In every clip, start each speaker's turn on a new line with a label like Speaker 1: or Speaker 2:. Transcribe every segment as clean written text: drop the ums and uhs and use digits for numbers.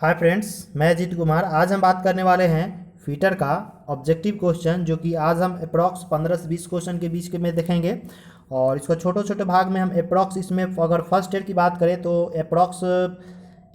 Speaker 1: Hi friends, मैं अजीत कुमार। आज हम बात करने वाले हैं फीटर का ऑब्जेक्टिव क्वेश्चन, जो कि आज हम अप्रॉक्स 15 से 20 क्वेश्चन के बीच के में देखेंगे। और इसको छोटे छोटे भाग में हम अप्रॉक्स, इसमें अगर फर्स्ट ईयर की बात करें तो अप्रॉक्स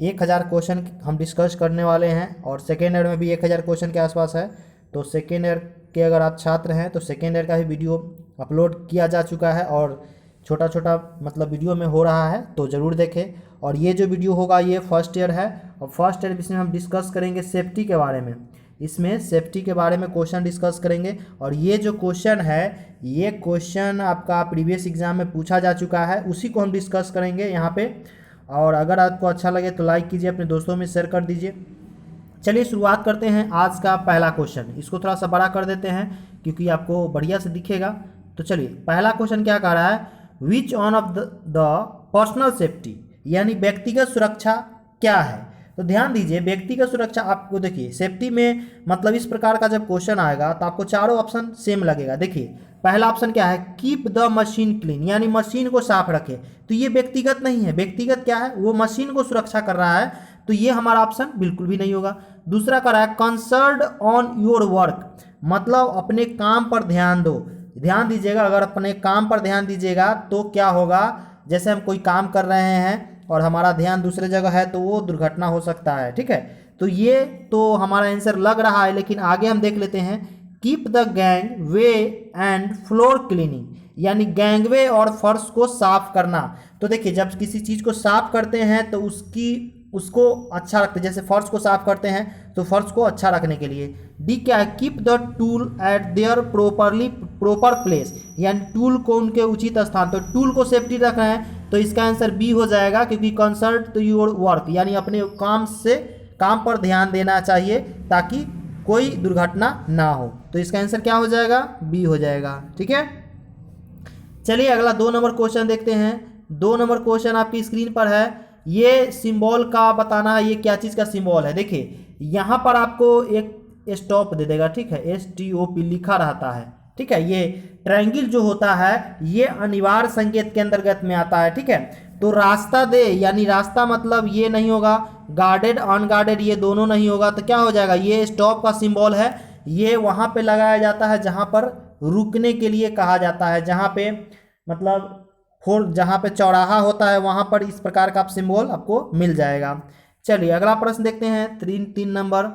Speaker 1: 1000 क्वेश्चन हम डिस्कस करने वाले हैं, और सेकेंड ईयर में भी 1000 क्वेश्चन के आसपास है। तो सेकेंड ईयर के अगर आप छात्र हैं तो सेकेंड ईयर का भी वीडियो अपलोड किया जा चुका है, और छोटा छोटा मतलब वीडियो में हो रहा है, तो ज़रूर देखें। और ये जो वीडियो होगा ये फर्स्ट ईयर है, और फर्स्ट ईयर इसमें हम डिस्कस करेंगे सेफ्टी के बारे में। इसमें सेफ्टी के बारे में क्वेश्चन डिस्कस करेंगे, और ये जो क्वेश्चन है ये क्वेश्चन आपका प्रीवियस एग्जाम में पूछा जा चुका है, उसी को हम डिस्कस करेंगे यहाँ पे। और अगर आपको अच्छा लगे तो लाइक कीजिए, अपने दोस्तों में शेयर कर दीजिए। चलिए शुरुआत करते हैं आज का पहला क्वेश्चन। इसको थोड़ा सा बड़ा कर देते हैं क्योंकि आपको बढ़िया से दिखेगा। तो चलिए, पहला क्वेश्चन क्या कह रहा है, which one of the personal safety, यानी व्यक्तिगत सुरक्षा क्या है। तो ध्यान दीजिए, व्यक्तिगत सुरक्षा आपको देखिए सेफ्टी में मतलब इस प्रकार का जब क्वेश्चन आएगा तो आपको चारों ऑप्शन सेम लगेगा। देखिए पहला ऑप्शन क्या है, कीप द मशीन क्लीन, यानी मशीन को साफ रखे। तो ये व्यक्तिगत नहीं है, व्यक्तिगत क्या है, वो मशीन को सुरक्षा कर रहा है, तो ये हमारा ऑप्शन बिल्कुल भी नहीं होगा। दूसरा कह रहा है कंसर्न्ड ऑन योर वर्क, मतलब अपने काम पर ध्यान दो। ध्यान दीजिएगा, अगर अपने काम पर ध्यान दीजिएगा तो क्या होगा, जैसे हम कोई काम कर रहे हैं और हमारा ध्यान दूसरे जगह है तो वो दुर्घटना हो सकता है। ठीक है, तो ये तो हमारा आंसर लग रहा है, लेकिन आगे हम देख लेते हैं। Keep the gang way and floor cleaning, यानी गैंगवे और फर्श को साफ करना। तो देखिए जब किसी चीज़ को साफ करते हैं तो उसको अच्छा रखते हैं, जैसे फर्श को साफ करते हैं तो फर्श को अच्छा रखने के लिए। डी क्या है, keep the tool eight there proper place, यानी टूल को उनके उचित स्थान। तो टूल को सेफ्टी रख रहे हैं, तो इसका आंसर बी हो जाएगा, क्योंकि कंसर्न टू योर वर्क, यानी अपने काम पर ध्यान देना चाहिए ताकि कोई दुर्घटना ना हो। तो इसका आंसर क्या हो जाएगा, बी हो जाएगा। ठीक है, चलिए अगला 2 नंबर क्वेश्चन देखते हैं। 2 नंबर क्वेश्चन आपकी स्क्रीन पर है। ये सिंबल का बताना है, ये क्या चीज़ का सिंबल है। देखिए यहाँ पर आपको एक स्टॉप दे देगा, ठीक है, STOP लिखा रहता है। ठीक है, ये ट्रायंगल जो होता है ये अनिवार्य संकेत के अंतर्गत में आता है। ठीक है, तो रास्ता दे, यानी रास्ता मतलब ये नहीं होगा, गार्डेड अनगार्डेड ये दोनों नहीं होगा, तो क्या हो जाएगा, ये स्टॉप का सिंबल है। ये वहाँ पे लगाया जाता है जहाँ पर रुकने के लिए कहा जाता है, जहाँ पे मतलब जहाँ पे चौराहा होता है वहाँ पर इस प्रकार का सिंबल आपको मिल जाएगा। चलिए अगला प्रश्न देखते हैं। 3 नंबर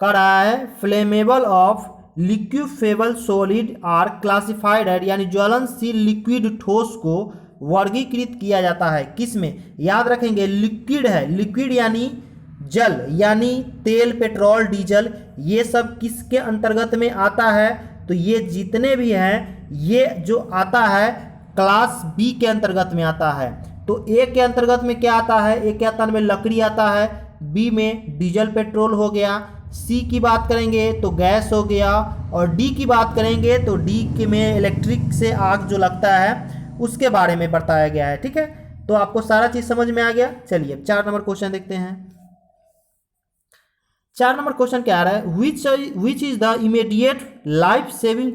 Speaker 1: का रहा है, flammable of liquefiable solid are classified at, यानी ज्वलनशील लिक्विड ठोस को वर्गीकृत किया जाता है किस में। याद रखेंगे लिक्विड है, लिक्विड यानी जल, यानी तेल, पेट्रोल, डीजल, ये सब किसके अंतर्गत में आता है। तो ये जितने भी हैं ये जो आता है क्लास बी के अंतर्गत में आता है। तो ए के अंतर्गत में क्या आता है, ए के अंतर्गत में लकड़ी आता है, बी में डीजल पेट्रोल हो गया, सी की बात करेंगे तो गैस हो गया, और डी की बात करेंगे तो डी के में इलेक्ट्रिक से आग जो लगता है उसके बारे में बताया गया है। ठीक है, तो आपको सारा चीज समझ में आ गया। चलिए 4 नंबर क्वेश्चन देखते हैं। 4 नंबर क्वेश्चन क्या आ रहा है, which is the immediate life saving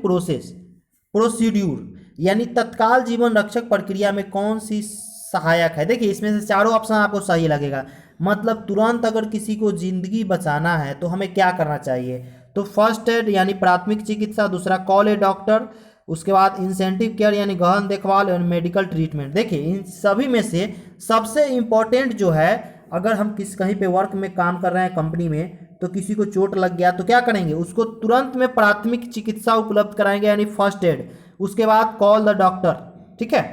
Speaker 1: procedure, यानी तत्काल जीवन रक्षक प्रक्रिया में कौन सी सहायक है। देखिए इसमें से चारों ऑप्शन आपको सही लगेगा, मतलब तुरंत अगर किसी को जिंदगी बचाना है तो हमें क्या करना चाहिए। तो फर्स्ट एड यानी प्राथमिक चिकित्सा, दूसरा कॉल ए डॉक्टर, उसके बाद इंसेंटिव केयर यानी गहन देखभाल और मेडिकल ट्रीटमेंट। देखिए इन सभी में से सबसे इम्पोर्टेंट जो है, अगर हम कहीं पे वर्क में काम कर रहे हैं कंपनी में, तो किसी को चोट लग गया तो क्या करेंगे, उसको तुरंत में प्राथमिक चिकित्सा उपलब्ध कराएंगे यानी फर्स्ट एड। उसके बाद कॉल द डॉक्टर, ठीक है,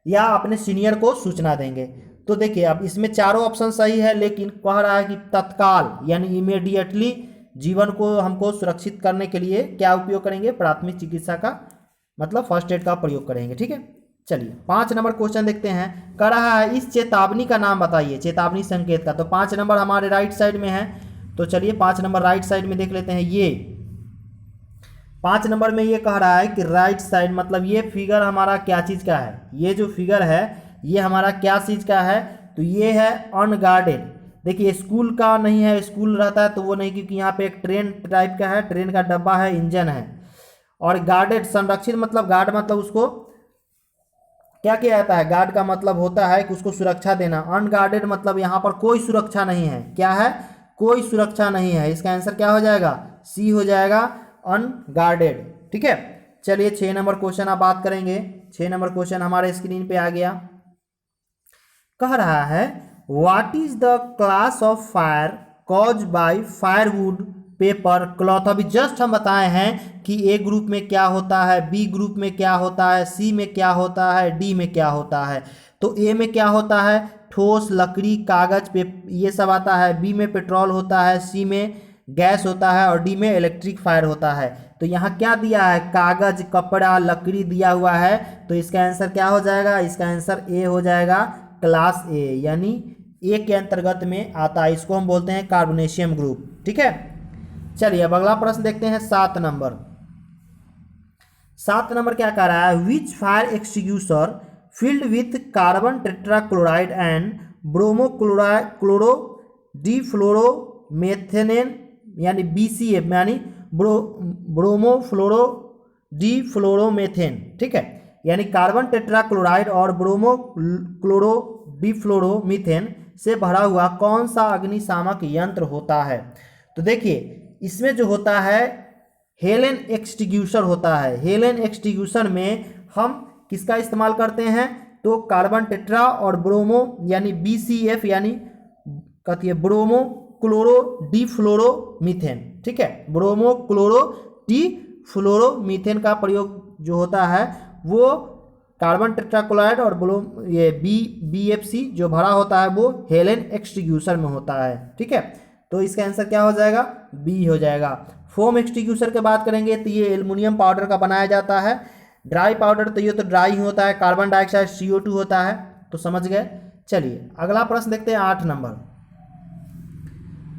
Speaker 1: या अपने सीनियर को सूचना देंगे। तो देखिए अब इसमें चारों ऑप्शन सही है, लेकिन कह रहा है कि तत्काल यानी इमीडिएटली जीवन को हमको सुरक्षित करने के लिए क्या उपयोग करेंगे, प्राथमिक चिकित्सा का मतलब फर्स्ट एड का प्रयोग करेंगे। ठीक है, चलिए 5 नंबर क्वेश्चन देखते हैं। कह रहा है इस चेतावनी का नाम बताइए, चेतावनी संकेत का। तो 5 नंबर हमारे राइट साइड में है, तो चलिए 5 नंबर राइट साइड में देख लेते हैं। ये 5 नंबर में ये कह रहा है कि राइट साइड मतलब ये फिगर हमारा क्या चीज़ का है, ये जो फिगर है ये हमारा क्या चीज़ का है, तो ये है अनगार्डेड। देखिए स्कूल का नहीं है, स्कूल रहता है तो वो नहीं, क्योंकि यहाँ पे एक ट्रेन टाइप का है, ट्रेन का डब्बा है, इंजन है। और गार्डेड संरक्षित मतलब गार्ड मतलब उसको क्या किया जाता है? गार्ड का मतलब होता है कि उसको सुरक्षा देना। अनगार्डेड मतलब यहाँ पर कोई सुरक्षा नहीं है। क्या है? कोई सुरक्षा नहीं है। इसका आंसर क्या हो जाएगा? सी हो जाएगा, अनगार्डेड। ठीक है, चलिए 6 नंबर क्वेश्चन आप बात करेंगे। 6 नंबर क्वेश्चन हमारे स्क्रीन पे आ गया। कह रहा है what is the class of fire cause by firewood paper cloth. अभी जस्ट हम बताए हैं कि ए ग्रुप में क्या होता है, बी ग्रुप में क्या होता है, सी में क्या होता है, डी में क्या होता है। तो ए में क्या होता है? ठोस लकड़ी कागज पे ये सब आता है। बी में पेट्रोल होता है, सी में गैस होता है और डी में इलेक्ट्रिक फायर होता है। तो यहाँ क्या दिया है? कागज, कपड़ा, लकड़ी दिया हुआ है। तो इसका आंसर क्या हो जाएगा? इसका आंसर ए हो जाएगा, क्लास ए, यानी ए के अंतर्गत में आता है। इसको हम बोलते हैं कार्बोनेशियम ग्रुप। ठीक है, चलिए अब अगला प्रश्न देखते हैं। 7 नंबर। 7 नंबर क्या कह रहा है? Which fire extinguisher filled with carbon tetrachloride and bromo chloro difluoromethane यानी BCF यानी ब्रोमो फ्लोरो डिफ्लोरोमेथेन। ठीक है, यानी कार्बन टेट्राक्लोराइड और ब्रोमो क्लोरो डिफ्लोरोमीथेन से भरा हुआ कौन सा अग्निशामक यंत्र होता है? तो देखिए इसमें जो होता है हेलेन एक्सटिंग्विशर होता है। हेलेन एक्सटिंग्विशर में हम किसका इस्तेमाल करते हैं? तो कार्बन टेट्रा और ब्रोमो यानी BCF यानी कहती है ब्रोमो क्लोरो डिफ्लोरोमीथेन। ठीक है, ब्रोमो क्लोरो डिफ्लोरोमीथेन का प्रयोग जो होता है वो कार्बन टेट्राक्लोराइड और ये BFC जो भरा होता है वो हेलेन एक्सटिंग्विशर में होता है। ठीक है, तो इसका आंसर क्या हो जाएगा? बी हो जाएगा। फोम एक्सटिंग्विशर की बात करेंगे तो ये एल्युमिनियम पाउडर का बनाया जाता है। ड्राई पाउडर तो ये तो ड्राई ही होता है, कार्बन डाइऑक्साइड CO2 होता है। तो समझ गए। चलिए अगला प्रश्न देखते हैं। 8 नंबर।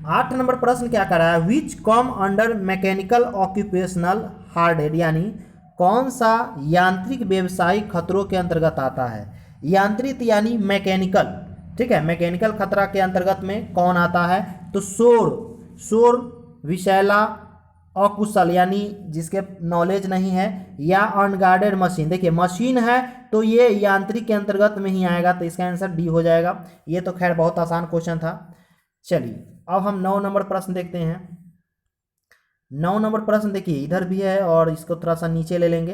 Speaker 1: 8 नंबर प्रश्न क्या कर रहा है? विच कम अंडर मैकेनिकल ऑक्यूपेशनल हार्डेड, यानी कौन सा यांत्रिक व्यवसायिक खतरों के अंतर्गत आता है? यांत्रिक यानी मैकेनिकल। ठीक है, मैकेनिकल खतरा के अंतर्गत में कौन आता है? तो शोर विषैला अकुशल यानी जिसके नॉलेज नहीं है, या अनगार्डेड मशीन। देखिए मशीन है तो ये यांत्रिक के अंतर्गत में ही आएगा। तो इसका आंसर डी हो जाएगा। ये तो खैर बहुत आसान क्वेश्चन था। चलिए अब हम 9 नंबर प्रश्न देखते हैं। 9 नंबर प्रश्न देखिए इधर भी है और इसको थोड़ा सा नीचे ले लेंगे।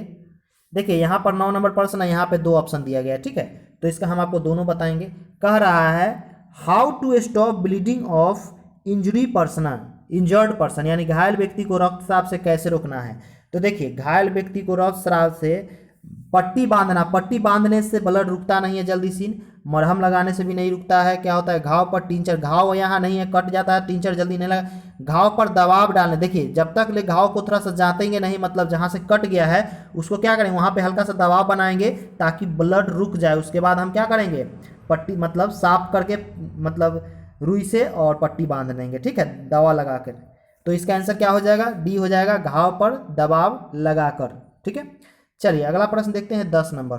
Speaker 1: देखिए यहाँ पर 9 नंबर प्रश्न है, यहाँ पे 2 ऑप्शन दिया गया है। ठीक है, तो इसका हम आपको दोनों बताएंगे। कह रहा है how to stop bleeding of injured person, यानी घायल व्यक्ति को रक्तस्राव से कैसे रोकना है। तो देखिए घायल व्यक्ति को रक्तस्राव से पट्टी बांधना, पट्टी बांधने से ब्लड रुकता नहीं है जल्दी सी, मरहम लगाने से भी नहीं रुकता है। क्या होता है? घाव पर टिंचर, घाव यहाँ नहीं है कट जाता है, टिंचर जल्दी नहीं लगा। घाव पर दबाव डालने, देखिए जब तक ले घाव को थोड़ा सा जातेंगे नहीं, मतलब जहाँ से कट गया है उसको क्या करेंगे, वहाँ पे हल्का सा दबाव बनाएंगे ताकि ब्लड रुक जाए। उसके बाद हम क्या करेंगे? पट्टी मतलब साफ करके मतलब रुई से और पट्टी बांध देंगे। ठीक है, दवा लगा कर। तो इसका आंसर क्या हो जाएगा? डी हो जाएगा, घाव पर दबाव लगाकर। ठीक है, चलिए अगला प्रश्न देखते हैं। 10 नंबर।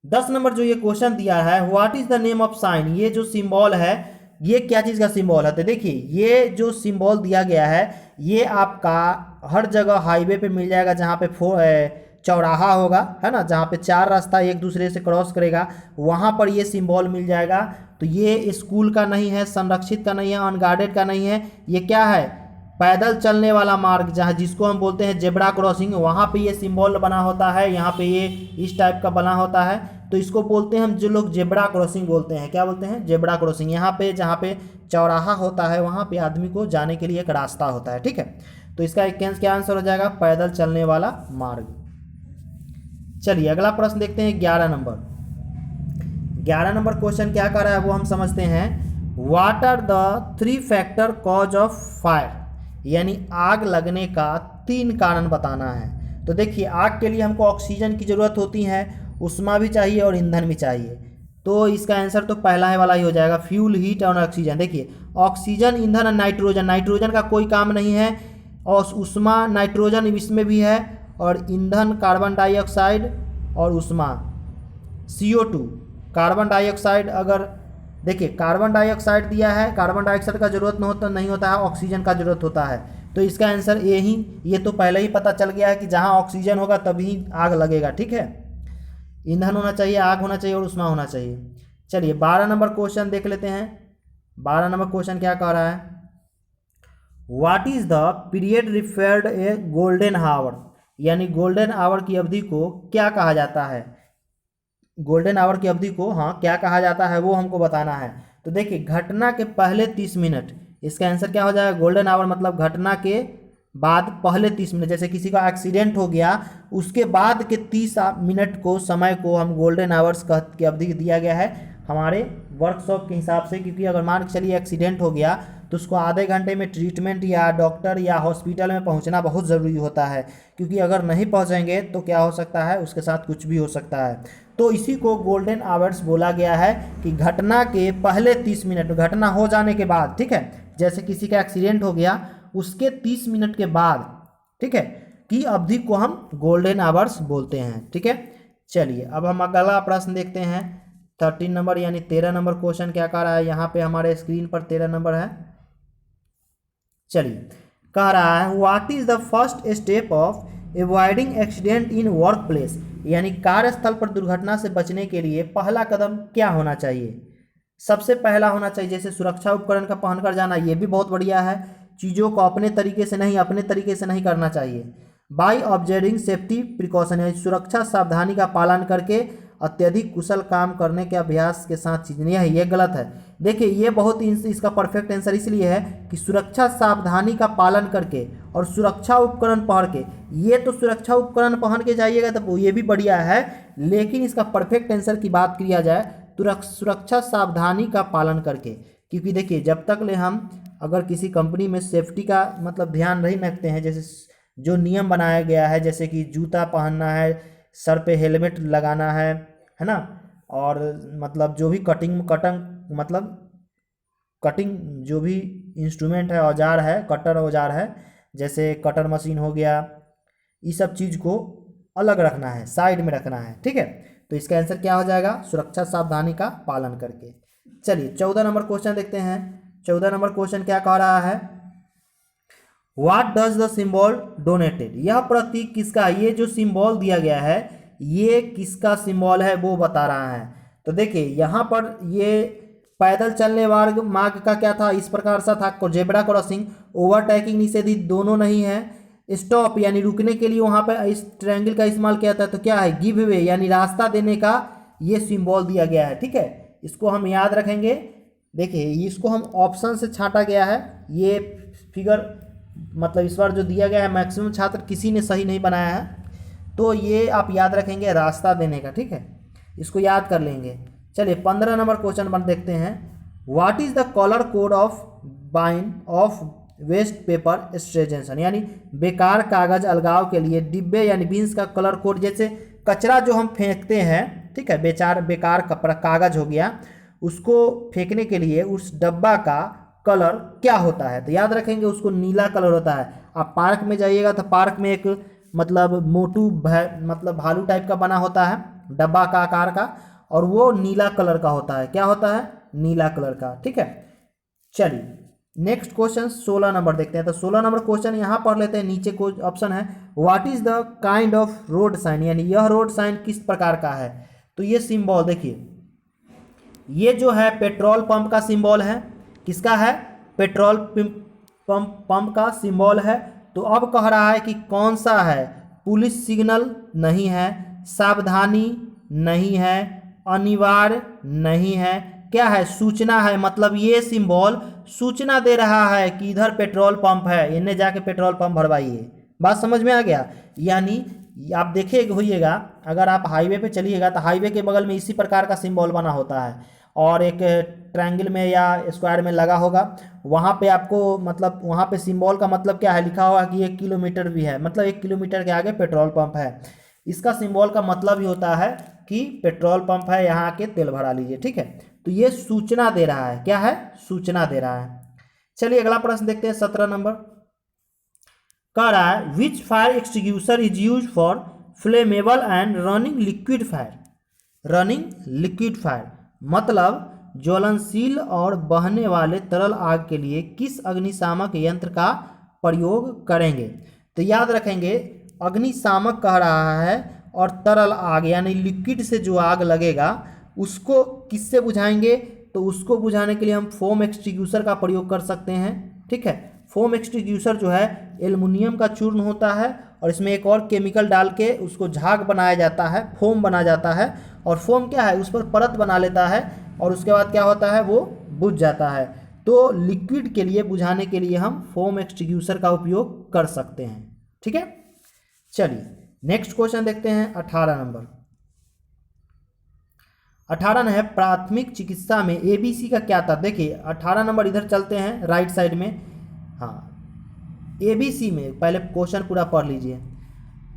Speaker 1: 10 नंबर जो ये क्वेश्चन दिया है, what is the name of sine, ये जो सिंबल है ये क्या चीज़ का सिंबल है? तो देखिए ये जो सिंबल दिया गया है ये आपका हर जगह हाईवे पे मिल जाएगा, जहाँ पे चौराहा होगा, है ना, जहाँ पे 4 रास्ता एक दूसरे से क्रॉस करेगा, वहाँ पर ये सिंबल मिल जाएगा। तो ये स्कूल का नहीं है, संरक्षित का नहीं है, अनगार्डेड का नहीं है, ये क्या है? पैदल चलने वाला मार्ग, जहाँ जिसको हम बोलते हैं जेब्रा क्रॉसिंग, वहाँ पे ये सिंबल बना होता है। यहाँ पे ये इस टाइप का बना होता है, तो इसको बोलते हैं हम, जो लोग जेब्रा क्रॉसिंग बोलते हैं, क्या बोलते हैं? Zebra crossing. यहाँ पे जहाँ पे चौराहा होता है वहाँ पे आदमी को जाने के लिए एक रास्ता होता है। ठीक है, तो इसका क्या आंसर हो जाएगा? पैदल चलने वाला मार्ग। चलिए अगला प्रश्न देखते हैं। 11 नंबर। 11 नंबर क्वेश्चन क्या कर रहा है वो हम समझते हैं। What are the 3 factor cause of fire, यानी आग लगने का 3 कारण बताना है। तो देखिए आग के लिए हमको ऑक्सीजन की ज़रूरत होती है, उष्मा भी चाहिए और ईंधन भी चाहिए। तो इसका आंसर तो पहला है वाला ही हो जाएगा, फ्यूल, हीट और ऑक्सीजन। देखिए ऑक्सीजन, ईंधन और नाइट्रोजन, नाइट्रोजन का कोई काम नहीं है, और उष्मा नाइट्रोजन इसमें भी है, और ईंधन कार्बन डाइऑक्साइड और उष्मा CO2। कार्बन डाइऑक्साइड, अगर देखिए कार्बन डाइऑक्साइड दिया है, कार्बन डाइऑक्साइड का जरूरत नहीं होता है, ऑक्सीजन का जरूरत होता है। तो इसका आंसर ये तो पहले ही पता चल गया है कि जहाँ ऑक्सीजन होगा तभी आग लगेगा। ठीक है, ईंधन होना चाहिए, आग होना चाहिए और उष्मा होना चाहिए। चलिए 12 नंबर क्वेश्चन देख लेते हैं। 12 नंबर क्वेश्चन क्या कह रहा है, what is the period referred A golden hour, यानी गोल्डन आवर की अवधि को क्या कहा जाता है। गोल्डन आवर की अवधि को हाँ क्या कहा जाता है वो हमको बताना है। तो देखिए घटना के पहले 30 मिनट, इसका आंसर क्या हो जाएगा, गोल्डन आवर मतलब घटना के बाद पहले 30 मिनट, जैसे किसी का एक्सीडेंट हो गया उसके बाद के 30 मिनट को समय को हम गोल्डन आवर्स की अवधि दिया गया है हमारे वर्कशॉप के हिसाब से। क्योंकि अगर मान के चलिए एक्सीडेंट हो गया तो उसको आधे घंटे में ट्रीटमेंट या डॉक्टर या हॉस्पिटल में पहुंचना बहुत ज़रूरी होता है, क्योंकि अगर नहीं पहुंचेंगे तो क्या हो सकता है, उसके साथ कुछ भी हो सकता है। तो इसी को गोल्डन आवर्स बोला गया है कि घटना के पहले 30 मिनट, घटना हो जाने के बाद, ठीक है, जैसे किसी का एक्सीडेंट हो गया उसके 30 मिनट के बाद, ठीक है, की अवधि को हम गोल्डन आवर्स बोलते हैं। ठीक है, चलिए अब हम अगला प्रश्न देखते हैं। 13 नंबर यानी 13 नंबर क्वेश्चन क्या कह रहा है, यहाँ पे हमारे स्क्रीन पर 13 नंबर है। चलिए कह रहा है what is the first step of avoiding accident in work place, यानी कार्यस्थल पर दुर्घटना से बचने के लिए पहला कदम क्या होना चाहिए। सबसे पहला होना चाहिए जैसे सुरक्षा उपकरण का पहनकर जाना, ये भी बहुत बढ़िया है। चीज़ों को अपने तरीके से नहीं करना चाहिए। बाय ऑब्जर्विंग सेफ्टी प्रिकॉशन, यानी सुरक्षा सावधानी का पालन करके अत्यधिक कुशल काम करने के अभ्यास के साथ चीज़ें, ये गलत है। देखिए ये बहुत इसका परफेक्ट आंसर इसलिए है कि सुरक्षा सावधानी का पालन करके और सुरक्षा उपकरण पहन के, ये तो सुरक्षा उपकरण पहन के जाइएगा तो ये भी बढ़िया है, लेकिन इसका परफेक्ट आंसर की बात किया जाए तो सुरक्षा सावधानी का पालन करके। क्योंकि देखिए जब तक ले हम अगर किसी कंपनी में सेफ्टी का मतलब ध्यान नहीं रखते हैं, जैसे जो नियम बनाया गया है जैसे कि जूता पहनना है, सर पे हेलमेट लगाना है ना, और मतलब जो भी कटिंग जो भी इंस्ट्रूमेंट है, औजार है, कटर औजार है, जैसे कटर मशीन हो गया, ये सब चीज़ को अलग रखना है, साइड में रखना है। ठीक है, तो इसका आंसर क्या हो जाएगा, सुरक्षा सावधानी का पालन करके। चलिए 14 नंबर क्वेश्चन देखते हैं। 14 नंबर क्वेश्चन क्या कह रहा है, what does the symbol donated, यह प्रतीक किसका, ये जो सिंबल दिया गया है ये किसका सिंबल है वो बता रहा है। तो देखिए यहाँ पर ये पैदल चलने वाले मार्ग का क्या था, इस प्रकार सा था, जेब्रा क्रॉसिंग, ओवरटेकिंग निषेधित दोनों नहीं है, स्टॉप यानी रुकने के लिए वहाँ पर इस ट्रायंगल का इस्तेमाल किया था, तो क्या है, गिव वे यानी रास्ता देने का ये सिंबल दिया गया है। ठीक है, इसको हम याद रखेंगे। देखिए इसको हम ऑप्शन से छांटा गया है, ये फिगर मतलब इस बार जो दिया गया है मैक्सिमम छात्र किसी ने सही नहीं बनाया है, तो ये आप याद रखेंगे रास्ता देने का। ठीक है, इसको याद कर लेंगे। चलिए 15 नंबर क्वेश्चन बन देखते हैं, what is the colour code of बाइन ऑफ वेस्ट पेपर स्ट्रेजेंशन, यानी बेकार कागज अलगाव के लिए डिब्बे यानी बीन्स का कलर कोड। जैसे कचरा जो हम फेंकते हैं, ठीक है, बेकार कपड़ा कागज हो गया, उसको फेंकने के लिए उस डब्बा का कलर क्या होता है, तो याद रखेंगे उसको नीला कलर होता है। आप पार्क में जाइएगा तो पार्क में एक मतलब मोटू मतलब भालू टाइप का बना होता है डब्बा का आकार का, और वो नीला कलर का होता है, क्या होता है, नीला कलर का। ठीक है, चलिए नेक्स्ट क्वेश्चन 16 नंबर देखते हैं। तो 16 नंबर क्वेश्चन यहाँ पढ़ लेते हैं, नीचे को ऑप्शन है what is the kind of road sign, यानी यह रोड साइन किस प्रकार का है। तो ये सिंबल देखिए, ये जो है पेट्रोल पंप का सिंबल है, किसका है, पेट्रोल पंप का सिंबल है। तो अब कह रहा है कि कौन सा है, पुलिस सिग्नल नहीं है, सावधानी नहीं है, अनिवार्य नहीं है, क्या है, सूचना है। मतलब ये सिंबल सूचना दे रहा है कि इधर पेट्रोल पंप है, इन्हें जाके पेट्रोल पंप भरवाइए। बात समझ में आ गया। यानी आप देखिए होइएगा, अगर आप हाईवे पे चलिएगा तो हाईवे के बगल में इसी प्रकार का सिंबल बना होता है, और एक ट्रायंगल में या स्क्वायर में लगा होगा, वहाँ पे आपको मतलब वहाँ पे सिंबल का मतलब क्या है, लिखा होगा कि 1 किलोमीटर भी है, मतलब 1 किलोमीटर के आगे पेट्रोल पंप है। इसका सिंबल का मतलब ही होता है कि पेट्रोल पंप है, यहाँ आके तेल भरा लीजिए। ठीक है, तो ये सूचना दे रहा है, क्या है, सूचना दे रहा है। चलिए अगला प्रश्न देखते हैं 17 नंबर। कह रहा है which fire extinguisher is use for flammable and running liquid fire, running liquid fire मतलब ज्वलनशील और बहने वाले तरल आग के लिए किस अग्निशामक यंत्र का प्रयोग करेंगे। तो याद रखेंगे अग्निशामक कह रहा है और तरल आग यानी लिक्विड से जो आग लगेगा उसको किससे बुझाएंगे, तो उसको बुझाने के लिए हम फोम एक्सटिंग्विशर का प्रयोग कर सकते हैं। ठीक है, फोम एक्सटिंग्विशर जो है एल्युमिनियम का चूर्ण होता है और इसमें एक और केमिकल डाल के उसको झाग बनाया जाता है, फोम बना जाता है, और फोम क्या है उस पर परत बना लेता है और उसके बाद क्या होता है वो बुझ जाता है। तो लिक्विड के लिए बुझाने के लिए हम फोम एक्सटिंग्विशर का उपयोग कर सकते हैं। ठीक है, चलिए नेक्स्ट क्वेश्चन देखते हैं 18 नंबर। 18 है प्राथमिक चिकित्सा में एबीसी का क्या था। देखिए 18 नंबर इधर चलते हैं राइट साइड में। हाँ, एबीसी में पहले क्वेश्चन पूरा पढ़ लीजिए।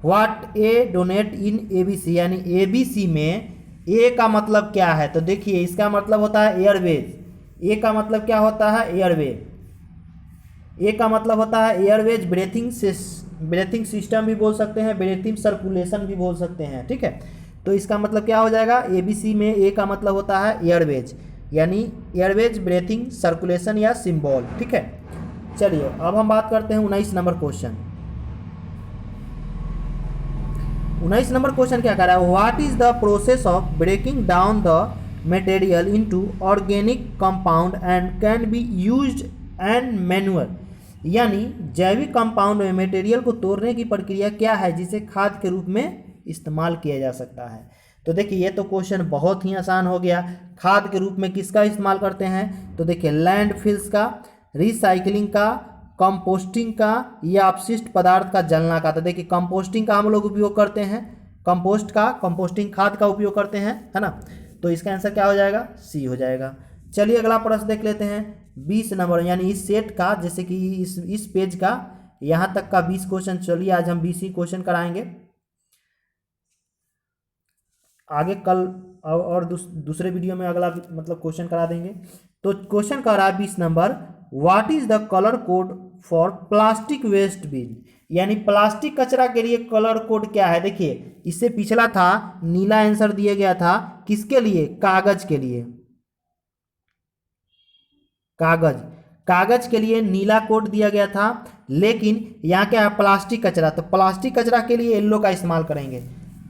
Speaker 1: What A donate in ABC, यानी एबीसी में ए का मतलब क्या है, तो देखिए इसका मतलब होता है एयरवेज। ए का मतलब क्या होता है एयरवेज। ए का मतलब होता है एयरवेज, ब्रेथिंग सिस्टम भी बोल सकते हैं, ब्रेथिंग सर्कुलेशन भी बोल सकते हैं। ठीक है, तो इसका मतलब क्या हो जाएगा, एबीसी में ए का मतलब होता है एयरवेज, यानी एयरवेज, ब्रेथिंग, सर्कुलेशन या सिंबल। ठीक है, चलिए अब हम बात करते हैं 19 नंबर क्वेश्चन। 19 नंबर क्वेश्चन क्या कह रहा है, what is the process of breaking down the material into organic compound and can be used and manual, यानी जैविक कंपाउंड में मटेरियल को तोड़ने की प्रक्रिया क्या है जिसे खाद के रूप में इस्तेमाल किया जा सकता है। तो देखिए ये तो क्वेश्चन बहुत ही आसान हो गया। खाद के रूप में किसका इस्तेमाल करते हैं, तो देखिए लैंडफिल्स का, रिसाइकलिंग का, कंपोस्टिंग का या अपशिष्ट पदार्थ का जलना का। तो देखिए कंपोस्टिंग का हम लोग उपयोग करते हैं, कंपोस्ट का, कंपोस्टिंग खाद का उपयोग करते हैं, है ना। तो इसका आंसर क्या हो जाएगा, सी हो जाएगा। चलिए अगला प्रश्न देख लेते हैं 20 नंबर, यानी इस सेट का, जैसे कि इस पेज का यहाँ तक का 20 क्वेश्चन। चलिए आज हम 20 ही क्वेश्चन कराएंगे, आगे कल और दूसरे वीडियो में अगला मतलब क्वेश्चन करा देंगे। तो क्वेश्चन का रहा 20 number, what is the colour code for plastic waste bin, यानी प्लास्टिक कचरा के लिए कलर कोड क्या है। देखिए इससे पिछला था नीला, आंसर दिया गया था किसके लिए, कागज के लिए। कागज के लिए नीला कोड दिया गया था, लेकिन यहाँ क्या है प्लास्टिक कचरा, तो प्लास्टिक कचरा के लिए येलो का इस्तेमाल करेंगे।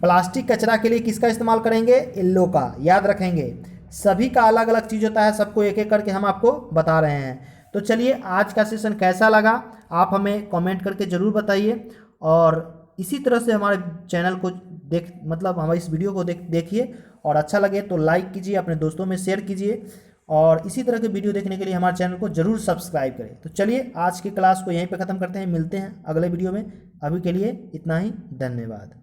Speaker 1: प्लास्टिक कचरा के लिए किसका इस्तेमाल करेंगे, येलो का, याद रखेंगे। सभी का अलग अलग चीज़ होता है, सबको एक एक करके हम आपको बता रहे हैं। तो चलिए आज का सेशन कैसा लगा आप हमें कमेंट करके ज़रूर बताइए, और इसी तरह से हमारे चैनल को हमारे इस वीडियो को देखिए, और अच्छा लगे तो लाइक कीजिए, अपने दोस्तों में शेयर कीजिए, और इसी तरह के वीडियो देखने के लिए हमारे चैनल को जरूर सब्सक्राइब करें। तो चलिए आज की क्लास को यहीं पे ख़त्म करते हैं, मिलते हैं अगले वीडियो में। अभी के लिए इतना ही, धन्यवाद।